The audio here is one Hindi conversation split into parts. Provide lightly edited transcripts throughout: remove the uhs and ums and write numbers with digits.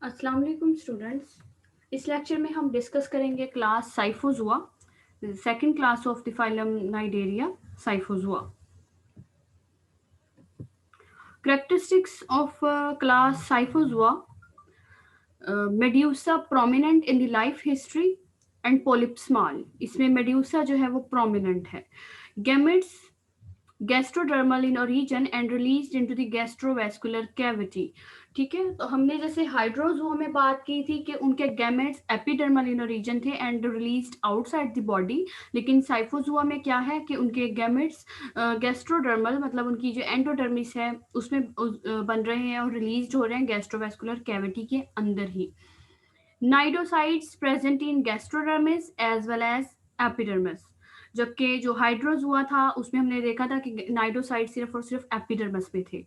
अस्सलाम वालेकुम स्टूडेंट्स। इस लेक्चर में हम डिस्कस करेंगे class Scyphozoa, second class of the phylum Cnidaria Scyphozoa. Characteristics of class Cyphozoa: medusa prominent in the life history and polyp small. इसमें मेड्यूसा जो है वो प्रोमिनेंट है। Gametes gastrodermal in origin and released into the gastrovascular cavity. ठीक है, तो हमने जैसे हाइड्रोजोआ में बात की थी कि उनके गैमेट्स एपिडर्मल इन ओरिजिन थे and released outside the body, लेकिन साइफोजुआ में क्या है कि उनके गैमेट्स गैस्ट्रोडर्मल मतलब उनकी जो एंडोडर्मिस है उसमें बन रहे हैं और रिलीज हो रहे हैं गैस्ट्रोवैस्कुलर कैविटी के अंदर ही। Cnidocytes present in gastrodermis as well as epidermis. जबकि जो हाइड्रोजुआ था उसमें हमने देखा था कि नाइडोसाइट सिर्फ और सिर्फ एपिडर्मिस में थे।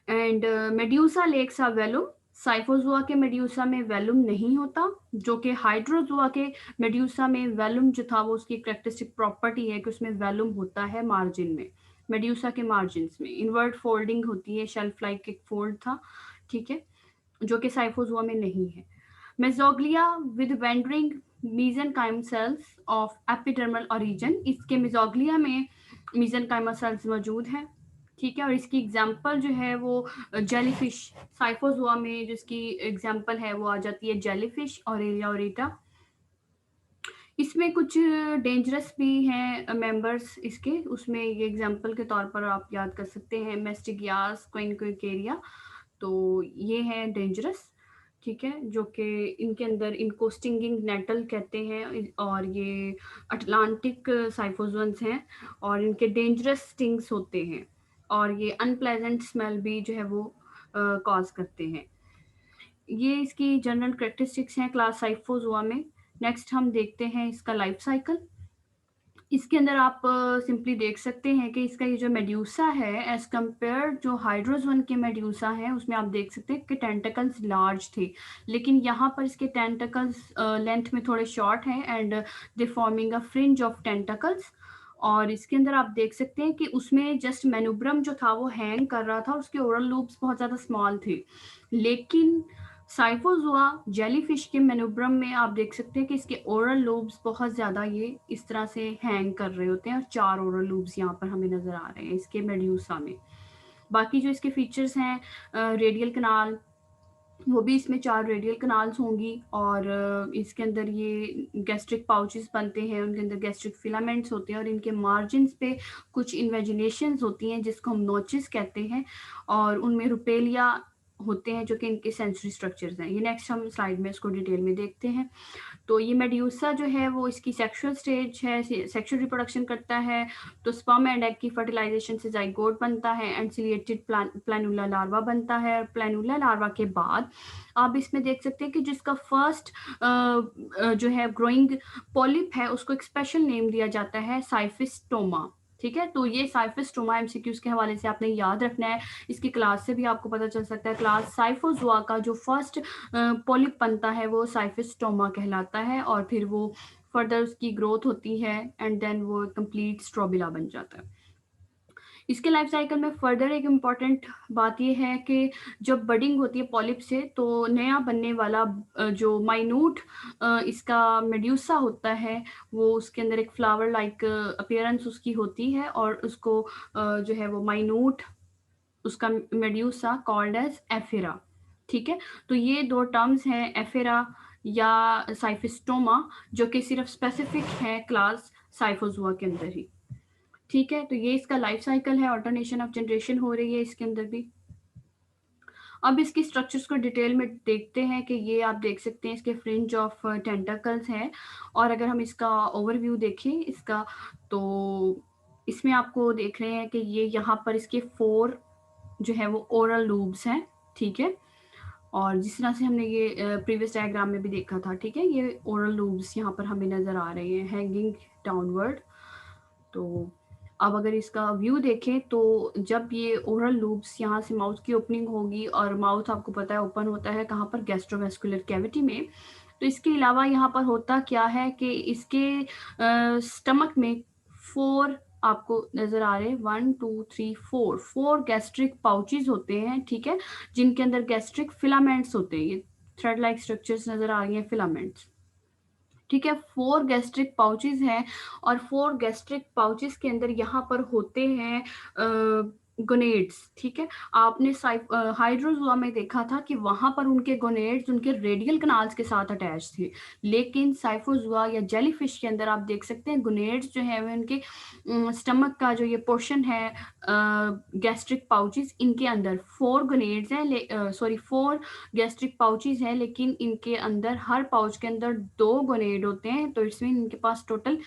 And medusa lacks are velum. Scyphozoa के मेड्यूसा में वेलुम नहीं होता, जो कि हाइड्रोजुआ के मेड्यूसा में वेलुम जो था वो उसकी करेक्टरिस्टिक प्रॉपर्टी है कि उसमें वेलुम होता है मार्जिन में, मेड्यूसा के मार्जिन्स में इनवर्ट फोल्डिंग होती है, शेल्फ लाइक एक फोल्ड था। ठीक है, जो कि साइफोजुआ में नहीं है। Mesoglea with wandering mesenchyme cells of epidermal origin. इसके मेजोग्लिया में मीजनकाइमा सेल्स मौजूद हैं। ठीक है, और इसकी एग्जांपल जो है वो जेलीफिश, साइफोजुआ में जिसकी एग्जांपल है वो आ जाती है जेलीफिश और एरिया ओरेटा। इसमें कुछ डेंजरस भी हैं मेंबर्स इसके, उसमें ये एग्जांपल के तौर पर आप याद कर सकते हैं मेस्टिगियास, क्विनक्विकेरिया। तो ये है डेंजरस। ठीक है, जो कि इनके अंदर इनको स्टिंगिंग नेटल कहते हैं और ये अटलांटिक साइफोजोन्स हैं और इनके डेंजरस स्टिंग्स होते हैं और ये अनप्लेजेंट स्मेल भी जो है वो कॉज करते हैं। ये इसकी जनरल करेक्टरिस्टिक्स हैं क्लास साइफोजुआ में। नेक्स्ट हम देखते हैं इसका लाइफ साइकिल। इसके अंदर आप सिंपली देख सकते हैं कि इसका ये जो मेड्यूसा है एज कंपेयर जो हाइड्रोजन के मेड्यूसा है उसमें आप देख सकते हैं कि टेंटिकल्स लार्ज थे, लेकिन यहाँ पर इसके टेंटिकल्स लेंथ में थोड़े शॉर्ट हैं and they forming a fringe of tentacles. और इसके अंदर आप देख सकते हैं कि उसमें जस्ट मेनुब्रम जो था वो हैंग कर रहा था, उसके ओरल लूप्स बहुत ज़्यादा स्मॉल थे। लेकिन साइफोजुआ जेलीफिश के मेनुब्रम में आप देख सकते हैं कि इसके ओरल लोब्स बहुत ज़्यादा ये इस तरह से हैंग कर रहे होते हैं और 4 ओरल लोब्स यहाँ पर हमें नज़र आ रहे हैं इसके मेड्यूसा में। बाकी जो इसके फीचर्स हैं, रेडियल कनाल, वो भी इसमें 4 रेडियल कनाल्स होंगी और इसके अंदर ये गैस्ट्रिक पाउचेस बनते हैं, उनके अंदर गैस्ट्रिक फिलामेंट्स होते हैं और इनके मार्जिन्स पे कुछ इन्वेजिनेशंस होती हैं जिसको हम नोचेस कहते हैं और उनमें रुपेलिया होते हैं जो कि इनके सेंसरी स्ट्रक्चर्स हैं। ये नेक्स्ट हम स्लाइड में इसको डिटेल में देखते हैं। तो ये मेड्यूसा जो है वो इसकी सेक्सुअल स्टेज है, सेक्सुअल रिप्रोडक्शन करता है, तो स्पर्म एंड एग की फर्टिलाइजेशन से जाइगोट बनता है एंड सिलिएटेड प्लानुला लार्वा बनता है। प्लानुला लार्वा के बाद आप इसमें देख सकते हैं कि जिसका फर्स्ट जो है ग्रोइंग पॉलिप है उसको एक स्पेशल नेम दिया जाता है साइफिस्टोमा। ठीक है, तो ये साइफिस्टोमा एमसीक्यूज के हवाले से आपने याद रखना है, इसकी क्लास से भी आपको पता चल सकता है। क्लास साइफोजुआ का जो फर्स्ट पॉलिप बनता है वो साइफिस्टोमा कहलाता है और फिर वो फर्दर उसकी ग्रोथ होती है एंड देन वो कंप्लीट स्ट्रोबिला बन जाता है। इसके लाइफ साइकिल में फर्दर एक इम्पॉर्टेंट बात ये है कि जब बडिंग होती है पॉलिप से तो नया बनने वाला जो माइन्यूट इसका मेड्यूसा होता है वो उसके अंदर एक फ्लावर लाइक अपीयरेंस उसकी होती है और उसको जो है वो माइन्यूट उसका मेड्यूसा कॉल्ड एज एफिरा। ठीक है, तो ये 2 टर्म्स हैं एफिरा या साइफिस्टोमा जो कि सिर्फ स्पेसिफिक है क्लास साइफोजुआ के अंदर ही। ठीक है, तो ये इसका लाइफ साइकिल है, ऑल्टरनेशन ऑफ जनरेशन हो रही है इसके अंदर भी। अब इसकी स्ट्रक्चर्स को डिटेल में देखते हैं कि ये आप देख सकते हैं इसके फ्रिंज ऑफ टेंटाकल्स हैं और अगर हम इसका ओवरव्यू देखें इसका तो इसमें आपको देख रहे हैं कि ये यहाँ पर इसके 4 जो है वो ओरल लूब्स हैं। ठीक है, और जिस तरह से हमने ये प्रीवियस डायग्राम में भी देखा था। ठीक है, ये ओरल लूब्स यहाँ पर हमें नज़र आ रहे हैं हैंगिंग डाउनवर्ड। तो अब अगर इसका व्यू देखें तो जब ये ओरल लूब्स यहाँ से माउथ की ओपनिंग होगी और माउथ आपको पता है ओपन होता है कहाँ पर, गैस्ट्रोवेस्कुलर कैविटी में। तो इसके अलावा यहाँ पर होता क्या है कि इसके स्टमक में 4 आपको नज़र आ रहे हैं 1, 2, 3, 4 गैस्ट्रिक पाउचेज़ होते हैं, ठीक है? जिनके अंदर गैस्ट्रिक फिलामेंट्स होते हैं। ये थ्रेड लाइक स्ट्रक्चर्स नज़र आ रही हैं, फिलामेंट्स। ठीक है, 4 गैस्ट्रिक पाउचेज़ हैं और 4 गैस्ट्रिक पाउचेज़ के अंदर यहाँ पर होते हैं गोनेड्स, ठीक है? आपने हाइड्रोज़ोआ में देखा था कि वहाँ पर उनके गोनेड्स उनके रेडियल कैनाल्स के साथ अटैच थे। लेकिन साइफ़ोज़ोआ या जेलीफ़िश के अंदर आप देख सकते हैं गोनेड्स जो हैं वो उनके स्टमक का जो ये पोर्शन है गैस्ट्रिक पाउचेज़ इनके अंदर 4 गोनेड्स हैं 4 गैस्ट्रिक पाउचेज़ हैं, लेकिन इनके अंदर हर पाउच के अंदर 2 गोनेड होते हैं, तो इट्स मीन इनके पास टोटल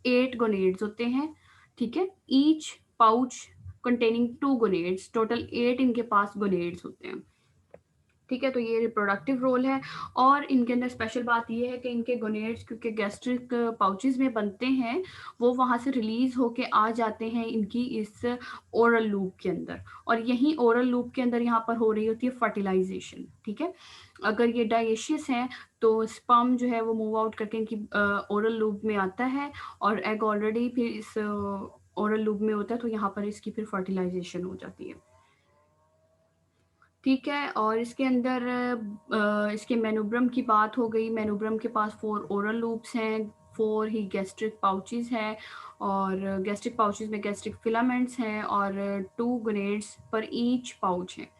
8 गोनेड्स होते हैं, ठीक है? Each pouch containing 2 gonads, total 8 इनके पास गोनेड्स होते हैं। ठीक है, तो ये रिप्रोडक्टिव रोल है और इनके अंदर स्पेशल बात ये है कि इनके गोनेड्स क्योंकि गैस्ट्रिक पाउचेज़ में बनते हैं, वो वहाँ से रिलीज़ होके आ जाते हैं इनकी इस ओरल लूप के अंदर और यहीं ओरल लूप के अंदर यहाँ पर हो रही होती है फर्टिलाइज़ेशन, ठीक है? अगर ये डायेशियस हैं, तो स्पर्म जो है वो मूव आउट करके इनकी ओरल लूप में आता है और एग ऑलरेडी फिर इस ओरल लूप में होता है, तो यहाँ पर इसकी फिर फर्टिलाइज़ेशन हो जाती है। ठीक है और इसके अंदर इसके मेनोब्रम की बात हो गई। मेनोब्रम के पास 4 ओरल लूप्स हैं, 4 ही गैस्ट्रिक पाउचेज़ हैं और गैस्ट्रिक पाउचेज़ में गैस्ट्रिक फिलामेंट्स हैं और 2 गोनेड्स पर ईच पाउच है।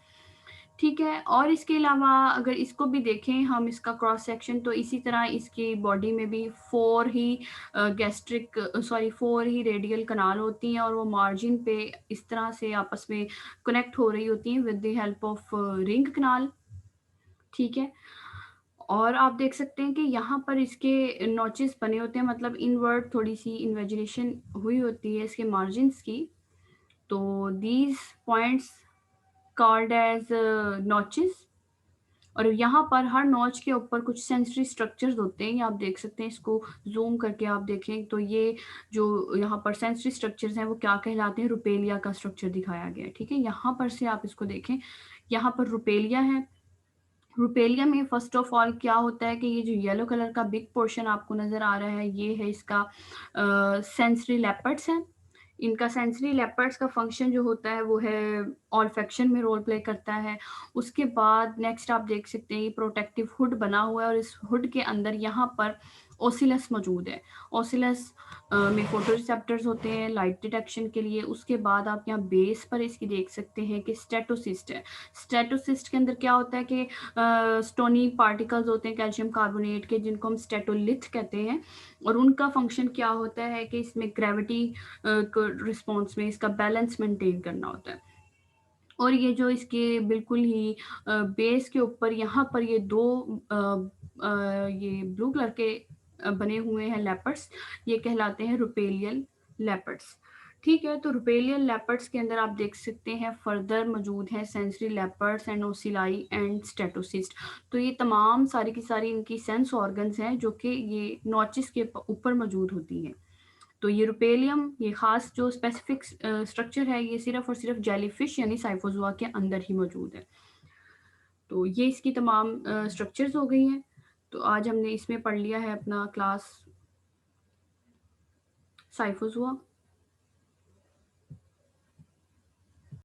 ठीक है और इसके अलावा अगर इसको भी देखें हम इसका क्रॉस सेक्शन तो इसी तरह इसकी बॉडी में भी 4 ही गैस्ट्रिक 4 ही रेडियल कनाल होती हैं और वो मार्जिन पे इस तरह से आपस में कनेक्ट हो रही होती हैं with the help of ring canal, ठीक है? और आप देख सकते हैं कि यहाँ पर इसके नॉचेस बने होते हैं मतलब इनवर्ट थोड़ी-सी इन्वेजिनेशन हुई होती है इसके मार्जिन्स की। तो these points called as notches और यहाँ पर हर नॉच के ऊपर कुछ सेंसरी स्ट्रक्चर्स होते हैं, ये आप देख सकते हैं इसको ज़ूम करके आप देखें तो ये जो यहाँ पर सेंसरी स्ट्रक्चर्स हैं वो क्या कहलाते हैं, रुपेलिया का स्ट्रक्चर दिखाया गया है, ठीक है? यहाँ पर से आप इसको देखें, यहाँ पर रुपेलिया है। रुपेलिया में फर्स्ट ऑफ ऑल क्या होता है कि ये जो येलो कलर का बिग पोर्शन आपको नज़र आ रहा है, ये है इसका सेंसरी लेपर्ड्स हैं। इनका सेंसरी लेपर्ड्स का फंक्शन जो होता है वो है ऑल्फैक्शन में रोल प्ले करता है। उसके बाद नेक्स्ट आप देख सकते हैं ये प्रोटेक्टिव हुड बना हुआ है और इस हुड के अंदर यहाँ पर ओसिलस मौजूद है। ओसिलस में फोटोरिसेप्टर्स होते हैं लाइट डिटेक्शन के लिए। उसके बाद आप यहाँ बेस पर इसकी देख सकते हैं कि स्टेटोसिस्ट है। स्टेटोसिस्ट के अंदर क्या होता है कि स्टोनी पार्टिकल्स होते हैं कैल्शियम कार्बोनेट के जिनको हम स्टेटोलिथ कहते हैं और उनका फंक्शन क्या होता है कि इसमें ग्रेविटी रिस्पॉन्स में इसका बैलेंस मेंटेन करना होता है और ये जो इसके बिल्कुल ही बेस के ऊपर यहाँ पर ये 2 ये ब्लू कलर के बने हुए हैं लेपर्ड्स, ये कहलाते हैं रुपेलियल लेपर्ड्स। ठीक है, तो रुपेलियल लेपर्ड्स के अंदर आप देख सकते हैं फर्दर मौजूद हैं sensory lappets and ocelli and statocyst. तो ये तमाम सारी की सारी इनकी सेंस ऑर्गन्स हैं जो कि ये नॉचेस के ऊपर मौजूद होती हैं। तो ये रुपेलियम ये ख़ास जो स्पेसिफिक स्ट्रक्चर है ये सिर्फ़ और सिर्फ़ जेलीफ़िश यानी साइफ़ोज़ोआ के अंदर ही मौजूद है। तो ये इसकी तमाम स्ट्रक्चर्स हो गई हैं। तो आज हमने इसमें पढ़ लिया है अपना क्लास साइफ़ोज़ोआ।